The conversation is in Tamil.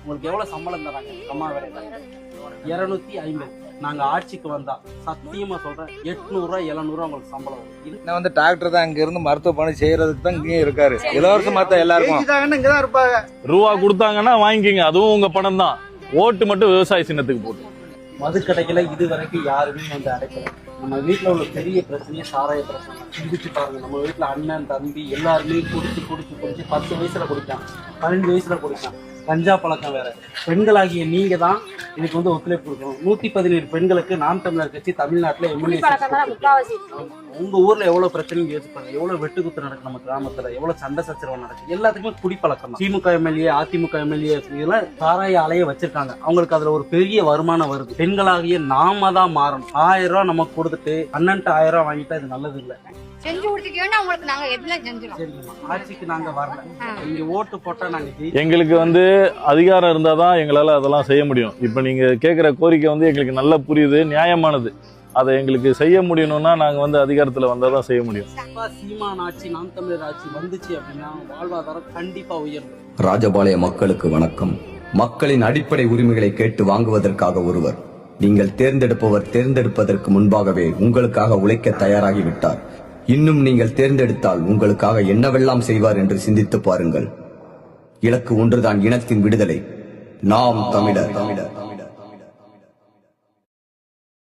உங்களுக்கு எவ்வளவு சம்பளம் தராங்க அம்மா வேலையில? 250. நாங்க ஆட்சிக்கு வந்தா சத்தியமா சொல்றேன் 800 700 உங்களுக்கு சம்பளம் வரும். நான் வந்து டாக்டர் தான் இங்க இருந்து மருத்துவ பணி செய்யறதுக்கு தான் இங்கே இருக்காரு. இலவசமா தான் எல்லாருக்கும் இங்கதான் இருப்பாங்க. ரூபா கொடுத்தாங்கன்னா வாங்கிக்கிங்க, அதுவும் உங்க பணம் தான். ஓட்டு மட்டும் விவசாய சின்னத்துக்கு போட்டு. மதுக்கடைகளை இது வரைக்கும் யாருமே வந்து அடைக்கல. நம்ம வீட்டுல உள்ள பெரிய பிரச்சனையே சாராய பிரச்சனை. சிந்திச்சு பாருங்க, நம்ம வீட்டுல அண்ணன் தம்பி எல்லாருமே குடிச்சு 10 வயசுல குடிக்கான், 15 வயசுல குடிக்கான். கஞ்சா பழக்கம் வேற. பெண்களாகிய நீங்க தான் இதுக்கு வந்து ஒத்துழைப்பு கொடுக்கணும். 117 பெண்களுக்கு நாம் தமிழர் கட்சி தமிழ்நாட்டுல எம்எல்ஏ. உங்க ஊர்ல எவ்வளவு பிரச்சனை யோசிப்பாங்க, எவ்வளவு வெட்டுக்குத்து நடக்கு நம்ம கிராமத்துல, எவ்வளவு சண்டை சச்சரவு நடக்கு. எல்லாத்துக்குமே குடிப்பழக்கம் தான். திமுக எம்எல்ஏ அதிமுக எம்எல்ஏ இதெல்லாம் சாராய ஆலையை வச்சிருக்காங்க. அவங்களுக்கு அதுல ஒரு பெரிய வருமானம் வருது. பெண்களாகிய நாம தான் மாறணும். 1000 ரூபாய் நமக்கு கொடுத்துட்டு அண்ணன்ட்டு 1000 ரூபாய் வாங்கிட்டா இது நல்லது இல்லை. செஞ்சு கொடுத்துட்டீங்கன்னா உங்களுக்கு நாங்க எதுவும் செஞ்சிடும். ஆட்சிக்கு நாங்க வரல, நீங்க ஓட்டு போட்டா நாங்க எங்களுக்கு வந்து அதிகாரம் இருந்தாதான் எங்களால அதெல்லாம் செய்ய முடியும். இப்ப நீங்க கேட்கிற கோரிக்கை வந்து எங்களுக்கு நல்லா புரியுது, நியாயமானது. அதை எங்களுக்கு செய்ய முடியணும்னா நாங்க வந்து அதிகாரத்துல வந்தாதான் செய்ய முடியும். சீமான் ஆட்சி நாம் தமிழர் ஆட்சி வந்துச்சு அப்படின்னா வாழ்வாதாரம் கண்டிப்பா உயரும். ராஜபாளைய மக்களுக்கு வணக்கம். மக்களின் அடிப்படை உரிமைகளை கேட்டு வாங்குவதற்காக ஒருவர், நீங்கள் தேர்ந்தெடுப்பவர் தேர்ந்தெடுப்பதற்கு முன்பாகவே உங்களுக்காக உழைக்க தயாராகிவிட்டார். இன்னும் நீங்கள் தேர்ந்தெடுத்தால் உங்களுக்காக என்னவெல்லாம் செய்வார் என்று சிந்தித்து பாருங்கள். இலக்கு ஒன்றுதான், இனத்தின் விடுதலை. நாம் தமிழர்.